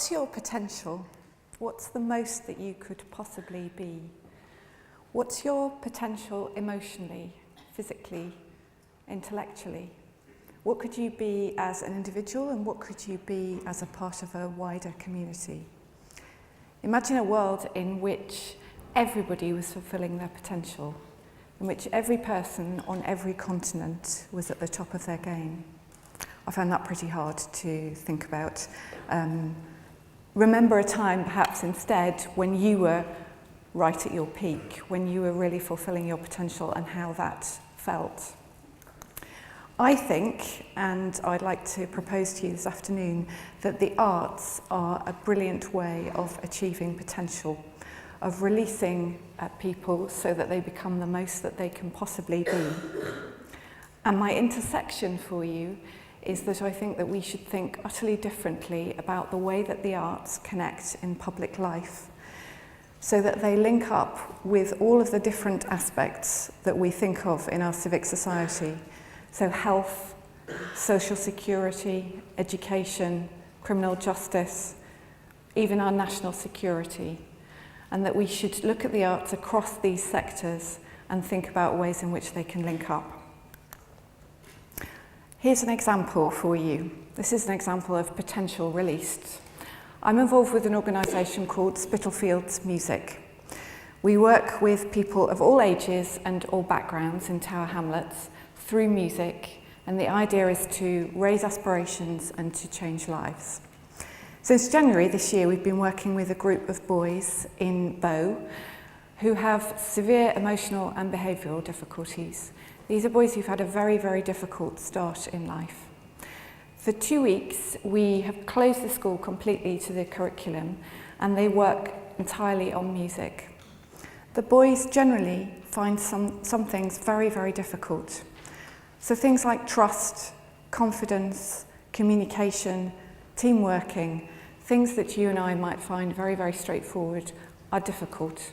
What's your potential? What's the most that you could possibly be? What's your potential emotionally, physically, intellectually? What could you be as an individual, and what could you be as a part of a wider community? Imagine a world in which everybody was fulfilling their potential, in which every person on every continent was at the top of their game. I found that pretty hard to think about. Remember a time perhaps instead when you were right at your peak, when you were really fulfilling your potential and how that felt. I think, and I'd like to propose to you this afternoon, that the arts are a brilliant way of achieving potential, of releasing people so that they become the most that they can possibly be. And my intersection for you is that I think that we should think utterly differently about the way that the arts connect in public life, so that they link up with all of the different aspects that we think of in our civic society. So health, social security, education, criminal justice, even our national security. And that we should look at the arts across these sectors and think about ways in which they can link up. Here's an example for you. This is an example of potential released. I'm involved with an organisation called Spitalfields Music. We work with people of all ages and all backgrounds in Tower Hamlets through music, and the idea is to raise aspirations and to change lives. Since January this year, we've been working with a group of boys in Bow who have severe emotional and behavioural difficulties. These are boys who've had a very, very difficult start in life. For 2 weeks, we have closed the school completely to the curriculum, and they work entirely on music. The boys generally find some things very, very difficult. So things like trust, confidence, communication, team working, things that you and I might find very, very straightforward, are difficult.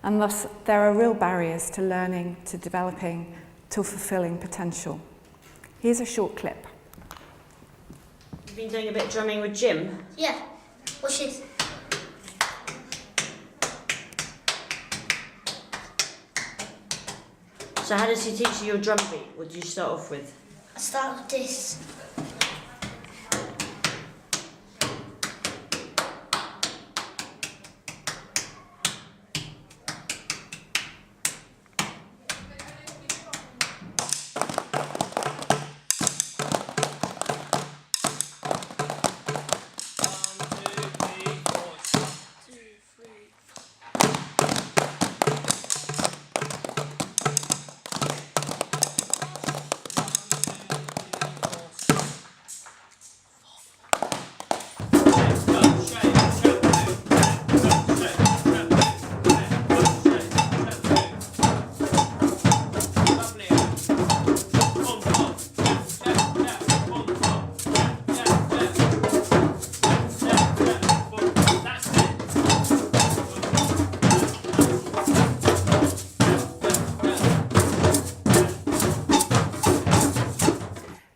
And thus, there are real barriers to learning, to developing, to fulfilling potential. Here's a short clip. You've been doing a bit of drumming with Jim? Yeah. Watch this. So how does he teach you your drum beat? What did you start off with? I start with this.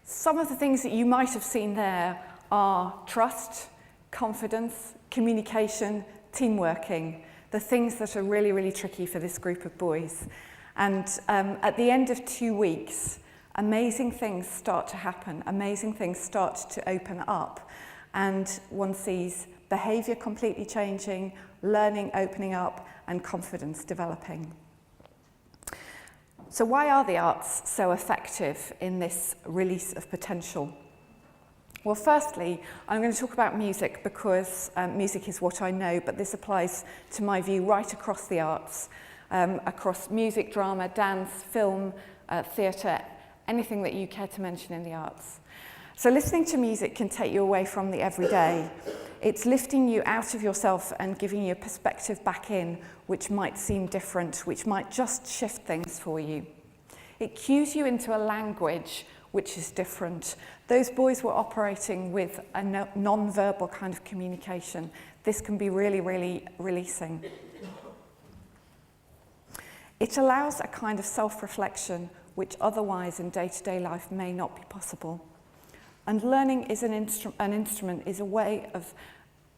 Some of the things that you might have seen there are trust, confidence, communication, team working, the things that are really, really tricky for this group of boys. And at the end of 2 weeks, amazing things start to happen, amazing things start to open up, and one sees behaviour completely changing, learning opening up, and confidence developing. So why are the arts so effective in this release of potential? Well, firstly, I'm going to talk about music because music is what I know, but this applies to my view right across the arts, across music, drama, dance, film, theatre, anything that you care to mention in the arts. So listening to music can take you away from the everyday. It's lifting you out of yourself and giving you a perspective back in, which might seem different, which might just shift things for you. It cues you into a language which is different. Those boys were operating with a non-verbal kind of communication. This can be really, really releasing. It allows a kind of self-reflection which otherwise in day-to-day life may not be possible. And learning is an instrument, is a way of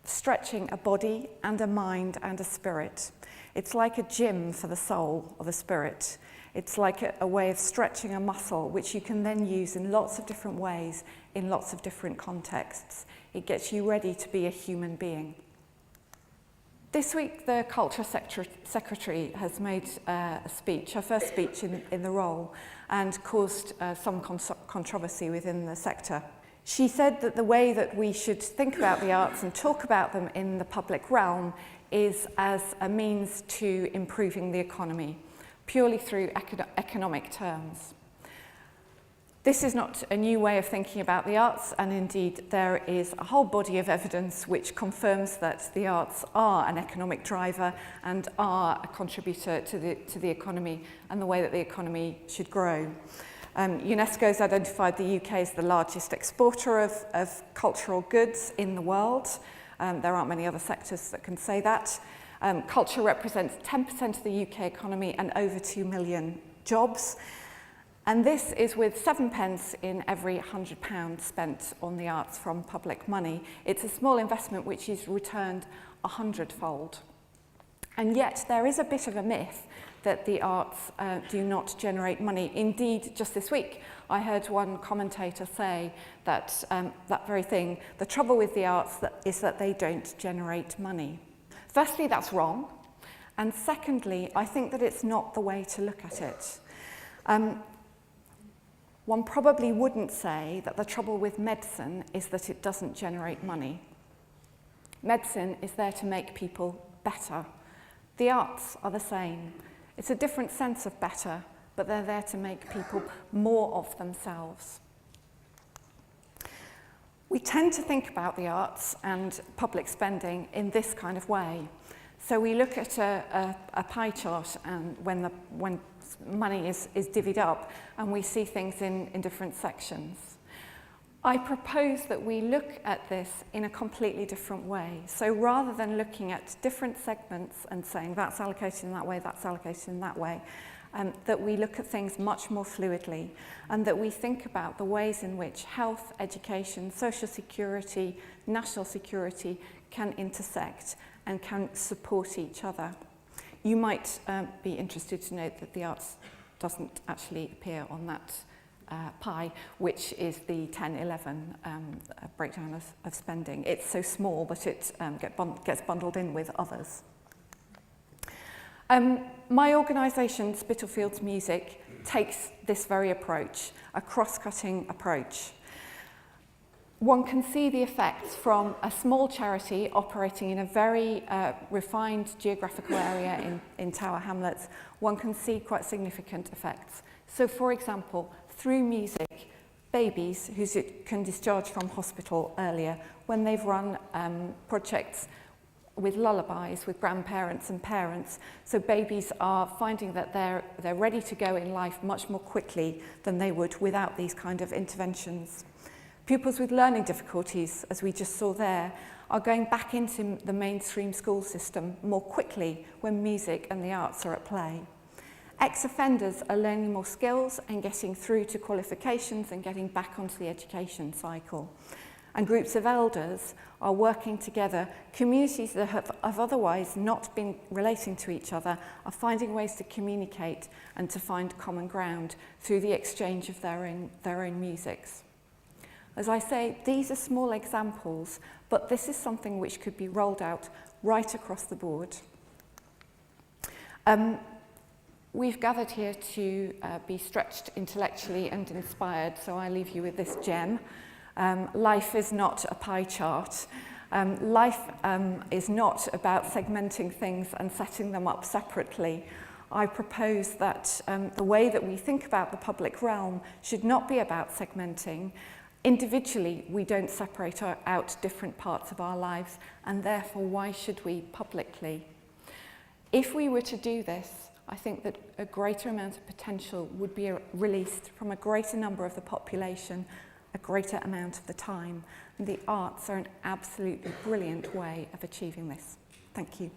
stretching a body and a mind and a spirit. It's like a gym for the soul or the spirit. It's like a way of stretching a muscle, which you can then use in lots of different ways, in lots of different contexts. It gets you ready to be a human being. This week, the Culture Secretary has made a speech, her first speech in the role, and caused some controversy within the sector. She said that the way that we should think about the arts and talk about them in the public realm is as a means to improving the economy, purely through economic terms. This is not a new way of thinking about the arts, and indeed there is a whole body of evidence which confirms that the arts are an economic driver and are a contributor to the economy and the way that the economy should grow. UNESCO has identified the UK as the largest exporter of cultural goods in the world. There aren't many other sectors that can say that. Culture represents 10% of the UK economy and over 2 million jobs. And this is with 7 pence in every £100 spent on the arts from public money. It's a small investment which is returned 100-fold. And yet there is a bit of a myth that the arts do not generate money. Indeed, just this week, I heard one commentator say that that very thing, the trouble with the arts is that they don't generate money. Firstly, that's wrong. And secondly, I think that it's not the way to look at it. One probably wouldn't say that the trouble with medicine is that it doesn't generate money. Medicine is there to make people better. The arts are the same. It's a different sense of better, but they're there to make people more of themselves. We tend to think about the arts and public spending in this kind of way. So we look at a pie chart and when money is divvied up, and we see things in different sections. I propose that we look at this in a completely different way. So rather than looking at different segments and saying that's allocated in that way, that's allocated in that way, that we look at things much more fluidly, and that we think about the ways in which health, education, social security, national security can intersect and can support each other. You might be interested to note that the arts doesn't actually appear on that pie, which is the 10-11 breakdown of spending. It's so small that it gets bundled in with others. My organisation, Spitalfields Music, takes this very approach, a cross-cutting approach. One can see the effects from a small charity operating in a very refined geographical area in Tower Hamlets. One can see quite significant effects. So, for example, through music, babies who can discharge from hospital earlier, when they've run projects with lullabies with grandparents and parents, so babies are finding that they're ready to go in life much more quickly than they would without these kind of interventions. Pupils with learning difficulties, as we just saw there, are going back into the mainstream school system more quickly when music and the arts are at play. Ex-offenders are learning more skills and getting through to qualifications and getting back onto the education cycle. And groups of elders are working together. Communities that have otherwise not been relating to each other are finding ways to communicate and to find common ground through the exchange of their own musics. As I say, these are small examples, but this is something which could be rolled out right across the board. We've gathered here to be stretched intellectually and inspired, so I leave you with this gem. Life is not a pie chart. Life is not about segmenting things and setting them up separately. I propose that the way that we think about the public realm should not be about segmenting. Individually, we don't separate out different parts of our lives, and therefore, why should we publicly? If we were to do this, I think that a greater amount of potential would be released from a greater number of the population, a greater amount of the time. And the arts are an absolutely brilliant way of achieving this. Thank you.